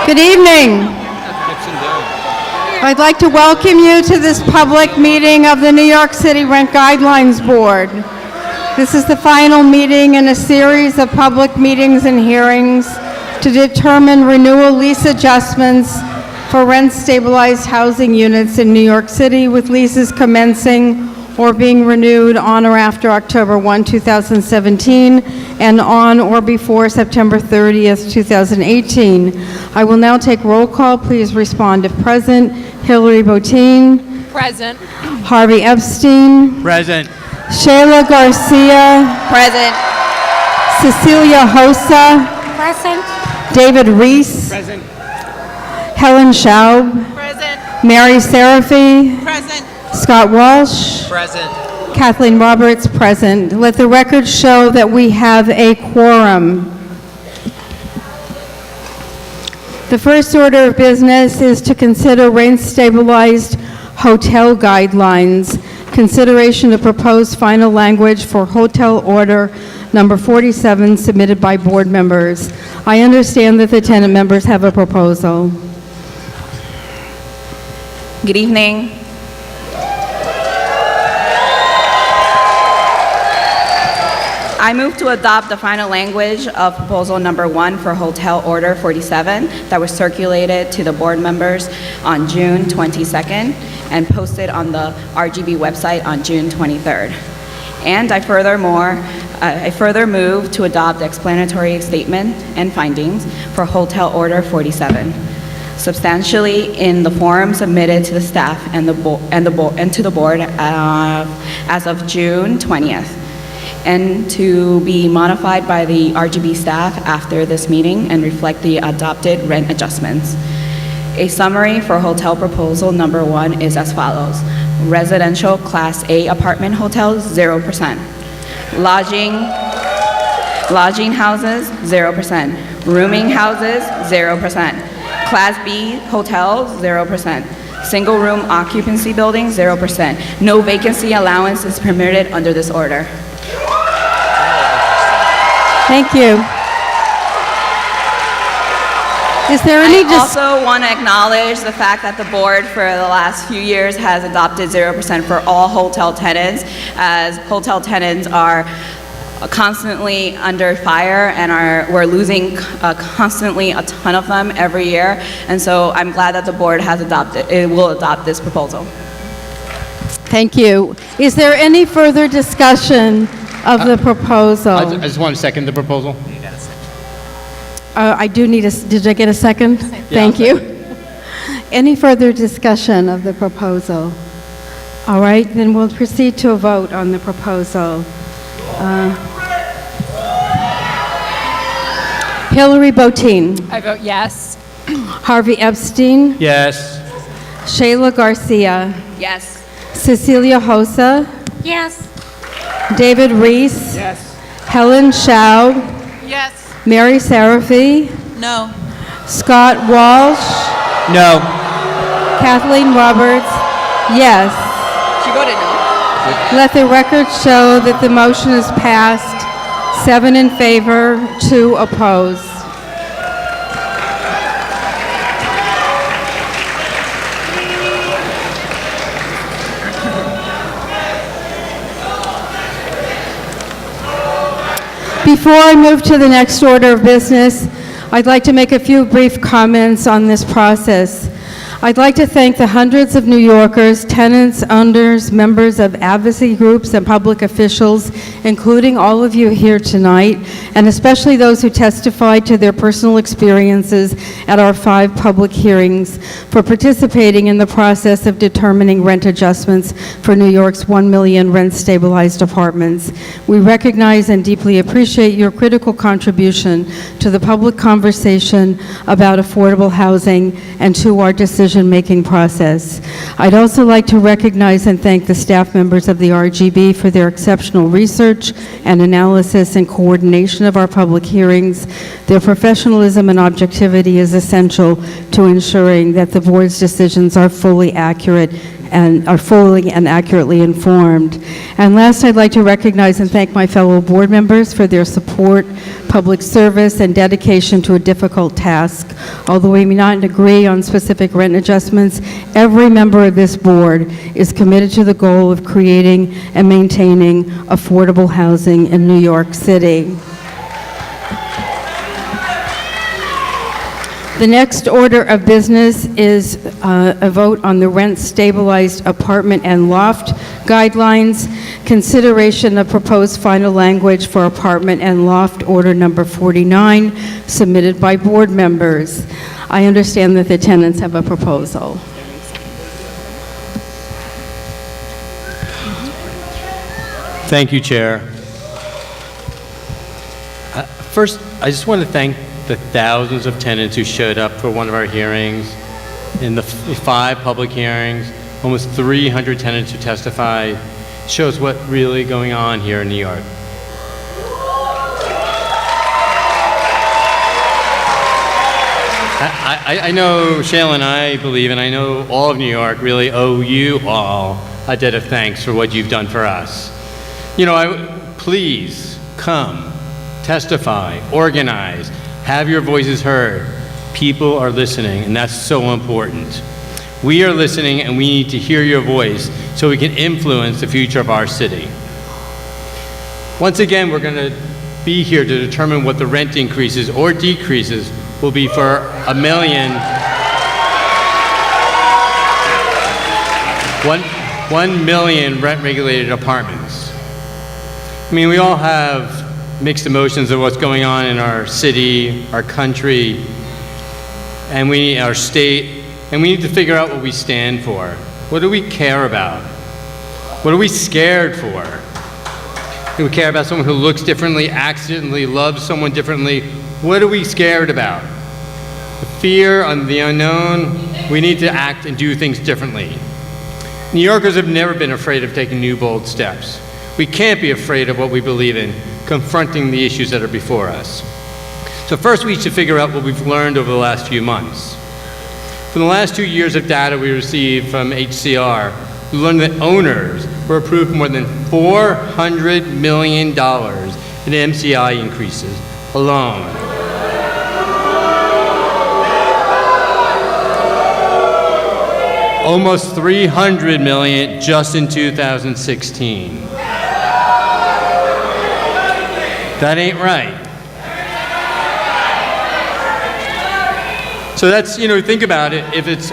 Good evening. I'd like to welcome you to this public meeting of the New York City Rent Guidelines Board. This is the final meeting in a series of public meetings and hearings to determine renewal lease adjustments for rent-stabilized housing units in New York City with leases commencing or being renewed on or after October 1, 2017, and on or before September 30th, 2018. I will now take roll call. Please respond if present. Hillary Botine. Present. Harvey Epstein. Present. Shayla Garcia. Present. Cecilia Hosa. Present. David Reese. Present. Helen Schaub. Present. Mary Seraphy. Present. Scott Walsh. Present. Kathleen Roberts, present. Let the record show that we have a quorum. The first order of business is to consider rent-stabilized hotel guidelines, consideration of proposed final language for hotel order number 47 submitted by board members. I understand that the tenant members have a proposal. Good evening. I move to adopt the final language of proposal number 1 for Hotel Order 47 that was circulated to the board members on June 22nd and posted on the RGB website on June 23rd. And I further move to adopt the explanatory statement and findings for Hotel Order 47, substantially in the form submitted to the staff and to the board as of June 20th. And to be modified by the RGB staff after this meeting and reflect the adopted rent adjustments. A summary for hotel proposal number 1 is as follows. Residential Class A apartment hotels, 0%. Lodging houses, 0%. Rooming houses, 0%. Class B hotels, 0%. Single room occupancy buildings, 0%. No vacancy allowance is permitted under this order. Thank you. Is there any I also want to acknowledge the fact that the board for the last few years has adopted 0% for all hotel tenants, as hotel tenants are constantly under fire and we're losing constantly a ton of them every year. And so I'm glad that the board will adopt this proposal. Thank you. Is there any further discussion of the proposal? I just want to second the proposal. I do need did I get a second? Thank you. Any further discussion of the proposal? All right, then we'll proceed to a vote on the proposal. Hillary Botine. I vote yes. Harvey Epstein. Yes. Shayla Garcia. Yes. Cecilia Hosa. Yes. David Reese. Yes. Helen Schaub. Yes. Mary Seraphy. No. Scott Walsh. No. Kathleen Roberts. Yes. She voted no. Let the record show that the motion is passed, 7 in favor, 2 opposed. Before I move to the next order of business, I'd like to make a few brief comments on this process. I'd like to thank the hundreds of New Yorkers, tenants, owners, members of advocacy groups, and public officials, including all of you here tonight, and especially those who testified to their personal experiences at our 5 public hearings, for participating in the process of determining rent adjustments for New York's 1 million rent-stabilized apartments. We recognize and deeply appreciate your critical contribution to the public conversation about affordable housing and to our decision-making process. I'd also like to recognize and thank the staff members of the RGB for their exceptional research and analysis and coordination of our public hearings. Their professionalism and objectivity is essential to ensuring that the board's decisions are fully accurate and are fully and accurately informed. And last, I'd like to recognize and thank my fellow board members for their support, public service, and dedication to a difficult task. Although we may not agree on specific rent adjustments, every member of this board is committed to the goal of creating and maintaining affordable housing in New York City. The next order of business is a vote on the rent-stabilized apartment and loft guidelines, consideration of proposed final language for apartment and loft order number 49, submitted by board members. I understand that the tenants have a proposal. Thank you, Chair. First, I just want to thank the thousands of tenants who showed up for one of our hearings. In the 5 public hearings, almost 300 tenants who testified. Shows what really going on here in New York. I know Shayla and I believe, and I know all of New York really owe you all a debt of thanks for what you've done for us. You know, please come, testify, organize, have your voices heard. People are listening, and that's so important. We are listening, and we need to hear your voice so we can influence the future of our city. Once again, we're going to be here to determine what the rent increases or decreases will be for 1 million rent-regulated apartments. I mean, we all have mixed emotions of what's going on in our city, our country, and our state, and we need to figure out what we stand for. What do we care about? What are we scared for? Do we care about someone who looks differently, accidentally loves someone differently? What are we scared about? The fear of the unknown, we need to act and do things differently. New Yorkers have never been afraid of taking new, bold steps. We can't be afraid of what we believe in, confronting the issues that are before us. So first, we should figure out what we've learned over the last few months. From the last 2 years of data we received from HCR, we learned that owners were approved more than $400 million in MCI increases alone. Almost $300 million just in 2016. That ain't right. So that's, think about it. If it's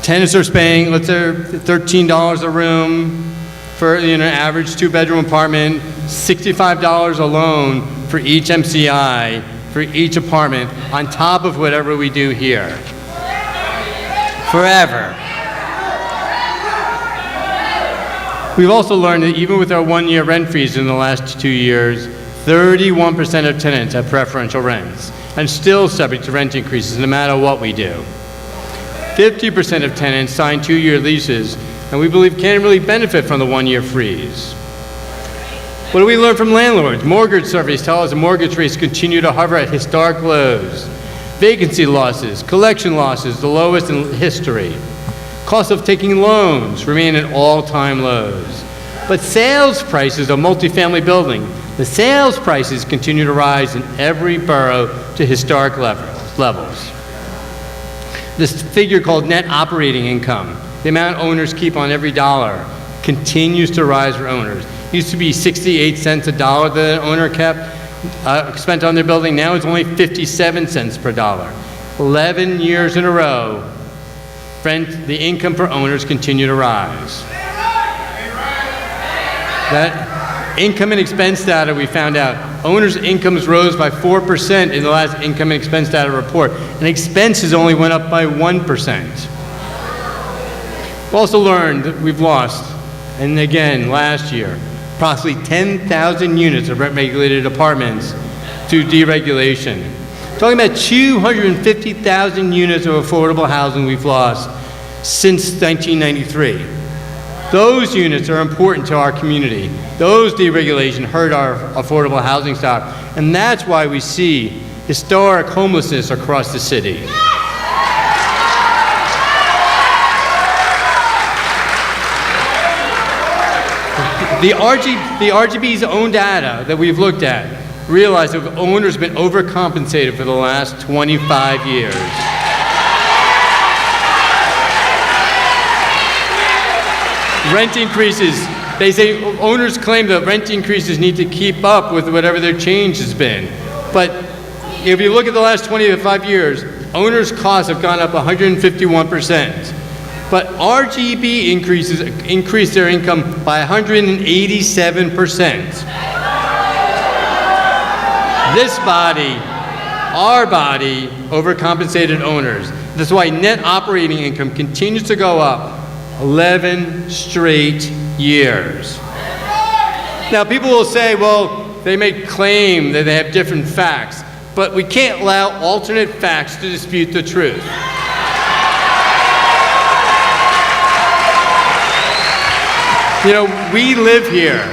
tenants are paying, let's say $13 a room for an average 2-bedroom apartment, $65 alone for each MCI, for each apartment, on top of whatever we do here. Forever. We've also learned that even with our 1-year rent freeze in the last 2 years, 31% of tenants have preferential rents and still subject to rent increases no matter what we do. 50% of tenants sign 2-year leases, and we believe can't really benefit from the 1-year freeze. What do we learn from landlords? Mortgage surveys tell us the mortgage rates continue to hover at historic lows. Vacancy losses, collection losses, the lowest in history. Cost of taking loans remain at all-time lows. But sales prices of multifamily building, the sales prices continue to rise in every borough to historic levels. This figure called net operating income, the amount owners keep on every dollar, continues to rise for owners. It used to be 68 cents a dollar that an owner spent on their building. Now it's only 57 cents per dollar. 11 years in a row, the income for owners continue to rise. That income and expense data, we found out, owners' incomes rose by 4% in the last income and expense data report, and expenses only went up by 1%. We've also learned that we've lost, and again, last year, approximately 10,000 units of rent-regulated apartments through deregulation. Talking about 250,000 units of affordable housing we've lost since 1993. Those units are important to our community. Those deregulation hurt our affordable housing stock, and that's why we see historic homelessness across the city. The RGB's own data that we've looked at realize that owners have been overcompensated for the last 25 years. Rent increases, they say owners claim that rent increases need to keep up with whatever their change has been. But if you look at the last 25 years, owners' costs have gone up 151%. But RGB increased their income by 187%. This body, our body, overcompensated owners. That's why net operating income continues to go up 11 straight years. Now, people will say, well, they may claim that they have different facts, but we can't allow alternate facts to dispute the truth. You know, we live here.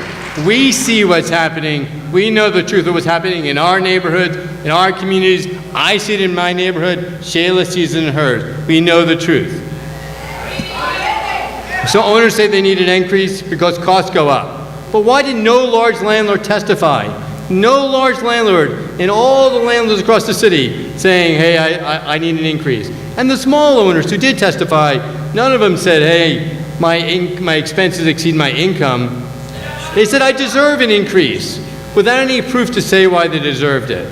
We see what's happening. We know the truth of what's happening in our neighborhoods, in our communities. I see it in my neighborhood. Shayla sees it in hers. We know the truth. So owners say they need an increase because costs go up. But why did no large landlord testify? No large landlord in all the landlords across the city saying, hey, I need an increase. And the small owners who did testify, none of them said, hey, my expenses exceed my income. They said, I deserve an increase, without any proof to say why they deserved it.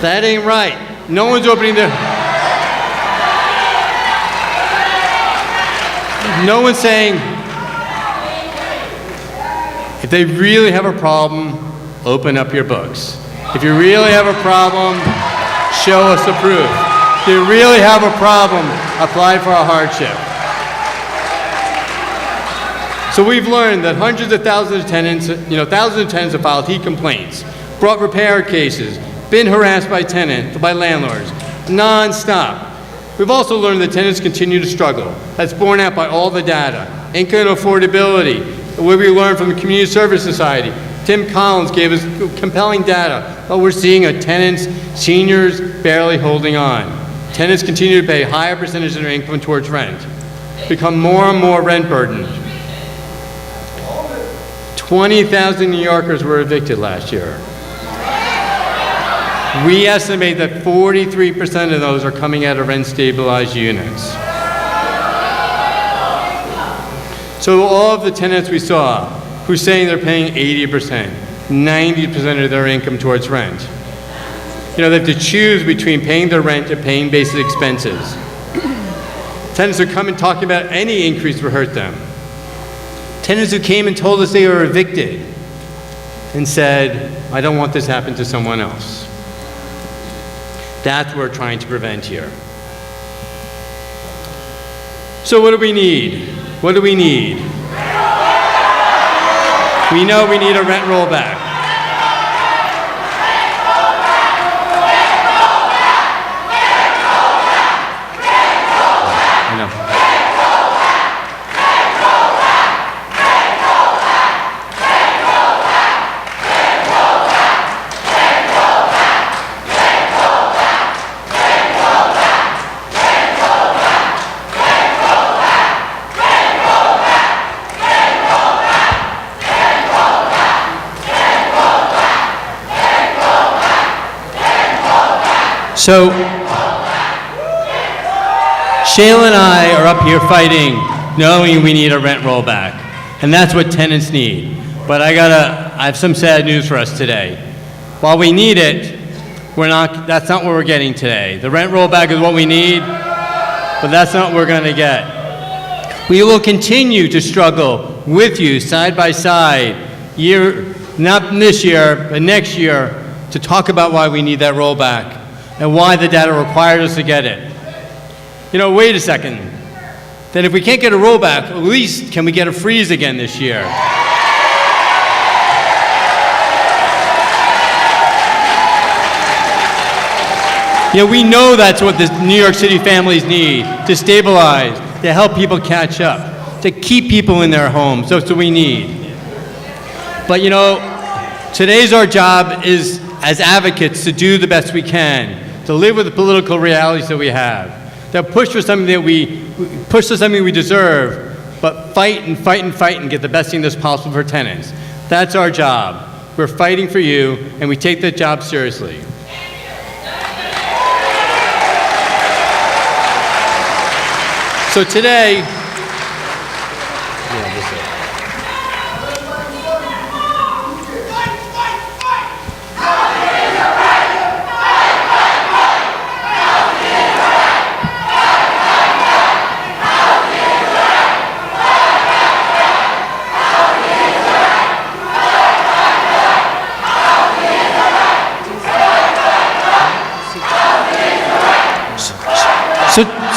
That ain't right. No one's opening their... No one's saying, if they really have a problem, open up your books. If you really have a problem, show us the proof. If you really have a problem, apply for a hardship. So we've learned that hundreds of thousands of tenants, thousands of tenants have filed heat complaints, brought repair cases, been harassed by landlords, non-stop. We've also learned that tenants continue to struggle. That's borne out by all the data. Income and affordability, what we learned from the Community Service Society. Tim Collins gave us compelling data, but we're seeing tenants, seniors barely holding on. Tenants continue to pay a higher percentage of their income towards rent, become more and more rent burdened. 20,000 New Yorkers were evicted last year. We estimate that 43% of those are coming out of rent-stabilized units. So all of the tenants we saw who's saying they're paying 80%, 90% of their income towards rent. They have to choose between paying their rent and paying basic expenses. Tenants are coming talking about any increase would hurt them. Tenants who came and told us they were evicted and said, I don't want this to happen to someone else. That's what we're trying to prevent here. So what do we need? What do we need? We know we need a rent rollback. I know. So, Shayla and I are up here fighting, knowing we need a rent rollback. And that's what tenants need. But I have some sad news for us today. While we need it, that's not what we're getting today. The rent rollback is what we need, but that's not what we're going to get. We will continue to struggle with you side by side, not this year, but next year, to talk about why we need that rollback and why the data requires us to get it. Wait a second. Then if we can't get a rollback, at least can we get a freeze again this year? We know that's what the New York City families need, to stabilize, to help people catch up, to keep people in their homes. That's what we need. But today's our job is, as advocates, to do the best we can, to live with the political realities that we have, that push for something we deserve, but fight and fight and fight and get the best thing that's possible for tenants. That's our job. We're fighting for you, and we take that job seriously. So today,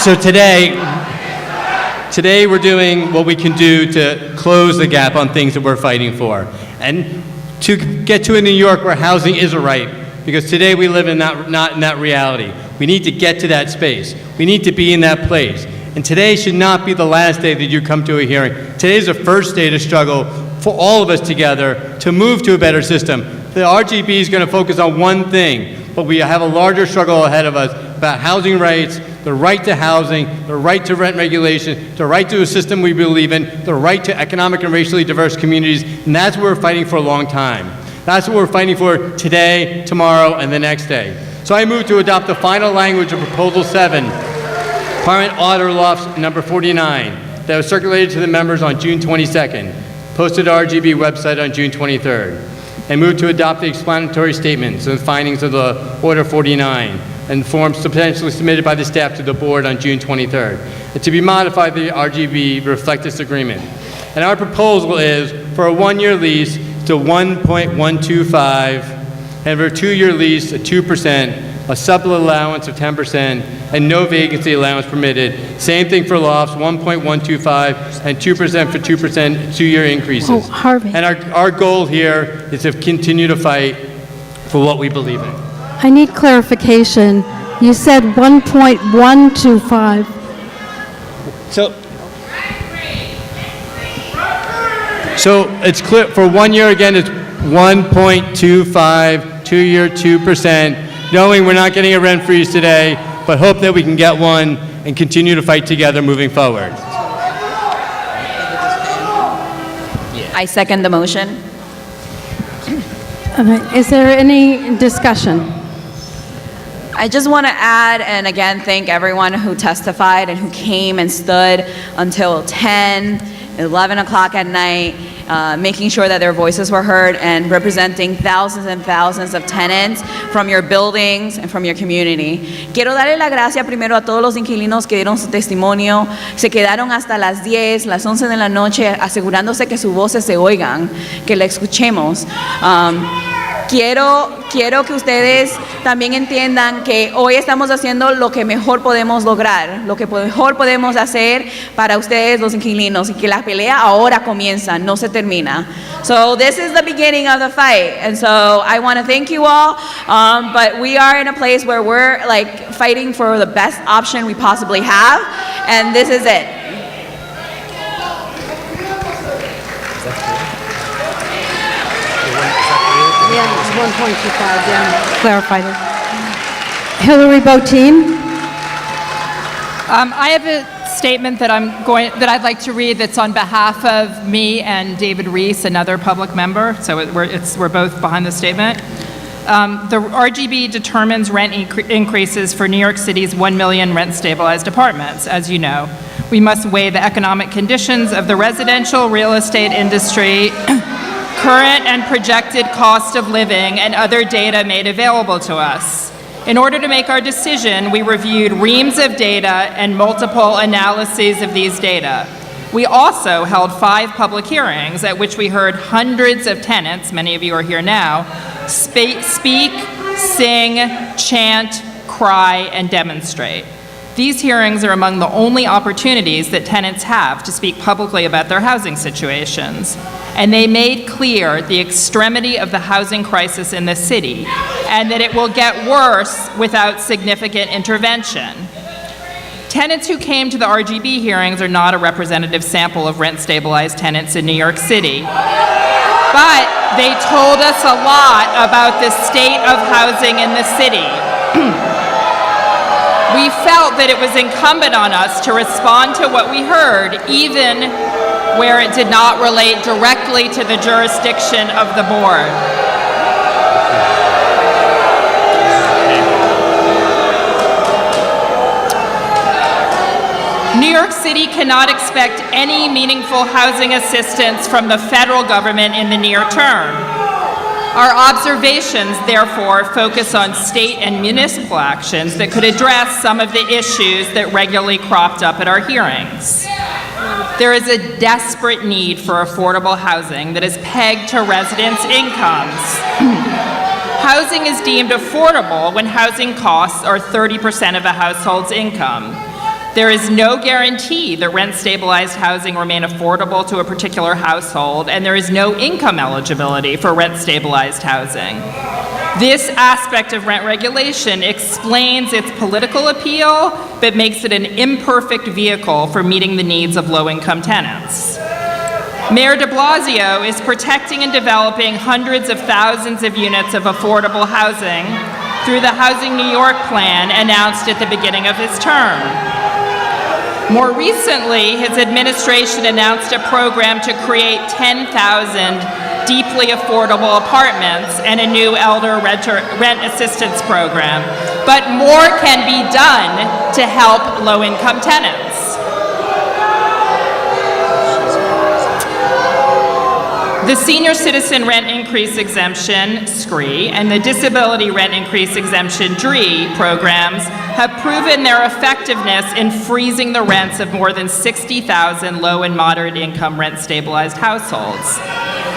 So today we're doing what we can do to close the gap on things that we're fighting for, and to get to a New York where housing is a right, because today we live in not in that reality. We need to get to that space. We need to be in that place. And today should not be the last day that you come to a hearing. Today is the first day to struggle for all of us together to move to a better system. The RGB is going to focus on one thing, but we have a larger struggle ahead of us about housing rights, the right to housing, the right to rent regulation, the right to a system we believe in, the right to economic and racially diverse communities, and that's what we're fighting for a long time. That's what we're fighting for today, tomorrow, and the next day. So I move to adopt the final language of Proposal 7, Apartment Order Lofts number 49, that was circulated to the members on June 22nd, posted to RGB website on June 23rd, and move to adopt the explanatory statements and findings of the Order 49 and forms substantially submitted by the staff to the board on June 23rd, and to be modified the RGB reflect this agreement. And our proposal is for a 1-year lease to 1.125, and for a 2-year lease at 2%, a supplemental allowance of 10%, and no vacancy allowance permitted. Same thing for lofts, 1.125 and 2% for 2%, 2-year increases. Oh, Harvey. And our goal here is to continue to fight for what we believe in. I need clarification. You said 1.125. So it's clear, for 1 year again, it's 1.25, 2-year 2%, knowing we're not getting a rent freeze today, but hope that we can get one and continue to fight together moving forward. I second the motion. Okay. Is there any discussion? I just want to add, and again, thank everyone who testified and who came and stood until 10, 11 o'clock at night, making sure that their voices were heard and representing thousands and thousands of tenants from your buildings and from your community. Quiero darle la gracia primero a todos los inquilinos que dieron su testimonio, se quedaron hasta las 10, las 11 de la noche, asegurándose que sus voces se oigan, que la escuchemos. Quiero que ustedes también entiendan que hoy estamos haciendo lo que mejor podemos lograr, lo que mejor podemos hacer para ustedes los inquilinos, y que la pelea ahora comienza, no se termina. So this is the beginning of the fight, and so I want to thank you all, but we are in a place where we're like fighting for the best option we possibly have, and this is it. Yeah, it's 1.25, yeah. Clarified it. Hillary Botein? I have a statement that I'd like to read that's on behalf of me and David Reese, another public member. So we're both behind the statement. The RGB determines rent increases for New York City's 1 million rent-stabilized apartments, as you know. We must weigh the economic conditions of the residential real estate industry, current and projected cost of living, and other data made available to us. In order to make our decision, we reviewed reams of data and multiple analyses of these data. We also held 5 public hearings at which we heard hundreds of tenants, many of you are here now, speak, sing, chant, cry, and demonstrate. These hearings are among the only opportunities that tenants have to speak publicly about their housing situations. And they made clear the extremity of the housing crisis in the city, and that it will get worse without significant intervention. Tenants who came to the RGB hearings are not a representative sample of rent-stabilized tenants in New York City. But they told us a lot about the state of housing in the city. We felt that it was incumbent on us to respond to what we heard, even where it did not relate directly to the jurisdiction of the board. New York City cannot expect any meaningful housing assistance from the federal government in the near term. Our observations, therefore, focus on state and municipal actions that could address some of the issues that regularly cropped up at our hearings. There is a desperate need for affordable housing that is pegged to residents' incomes. Housing is deemed affordable when housing costs are 30% of a household's income. There is no guarantee that rent-stabilized housing remain affordable to a particular household, and there is no income eligibility for rent-stabilized housing. This aspect of rent regulation explains its political appeal, but makes it an imperfect vehicle for meeting the needs of low-income tenants. Mayor de Blasio is protecting and developing hundreds of thousands of units of affordable housing through the Housing New York plan announced at the beginning of his term. More recently, his administration announced a program to create 10,000 deeply affordable apartments and a new elder rent assistance program. But more can be done to help low-income tenants. The Senior Citizen Rent Increase Exemption, SCRE, and the Disability Rent Increase Exemption, DRE, programs have proven their effectiveness in freezing the rents of more than 60,000 low and moderate income rent-stabilized households.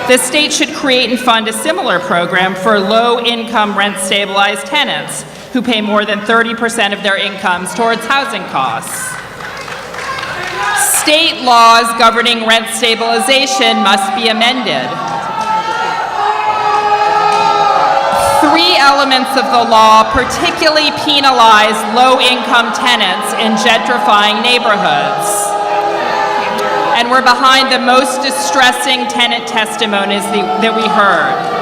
The state should create and fund a similar program for low-income rent-stabilized tenants who pay more than 30% of their incomes towards housing costs. State laws governing rent stabilization must be amended. 3 elements of the law particularly penalize low-income tenants in gentrifying neighborhoods. And we're behind the most distressing tenant testimonies that we heard.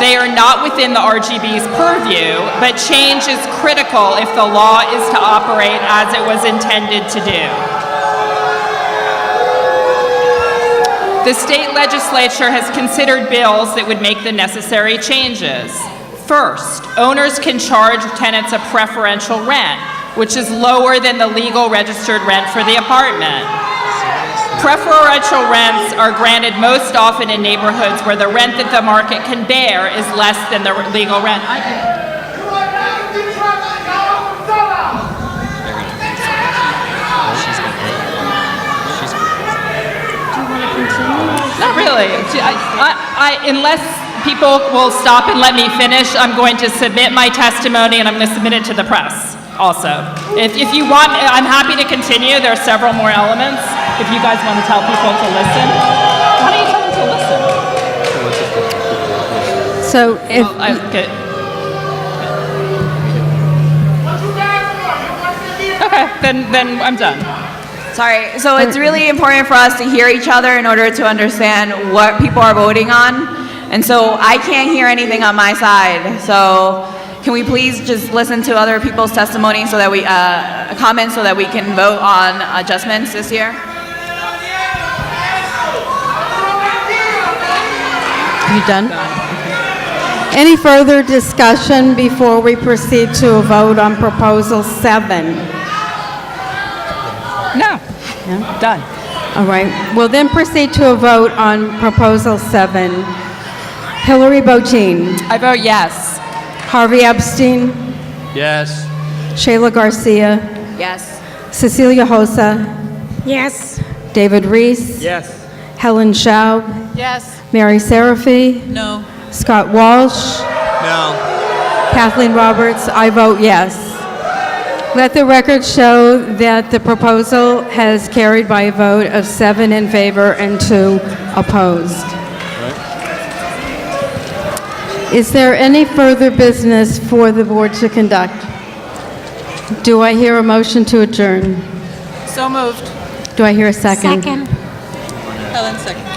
They are not within the RGB's purview, but change is critical if the law is to operate as it was intended to do. The state legislature has considered bills that would make the necessary changes. First, owners can charge tenants a preferential rent, which is lower than the legal registered rent for the apartment. Preferential rents are granted most often in neighborhoods where the rent that the market can bear is less than the legal rent. Not really. Unless people will stop and let me finish, I'm going to submit my testimony and I'm going to submit it to the press also. If you want, I'm happy to continue. There are several more elements. If you guys want to tell people to listen. How do you tell them to listen? So if, Okay, then I'm done. Sorry, so it's really important for us to hear each other in order to understand what people are voting on. And so I can't hear anything on my side. So can we please just listen to other people's testimony so that we, comments so that we can vote on adjustments this year? you done? Any further discussion before we proceed to a vote on Proposal 7? No. Done. All right, we'll then proceed to a vote on Proposal 7. Hillary Botein, I vote yes. Harvey Epstein, Yes. Shayla Garcia, Yes. Cecilia Hosa, Yes. David Reese, Yes. Helen Schaub, Yes. Mary Seraphy, No. Scott Walsh, No. Kathleen Roberts. I vote yes. Let the record show that the proposal has carried by a vote of 7 in favor and 2 opposed. Is there any further business for the board to conduct? Do I hear a motion to adjourn? So moved. Do I hear a second? Second. Helen, second.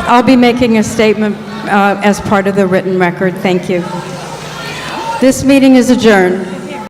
I'll be making a statement as part of the written record. Thank you. This meeting is adjourned.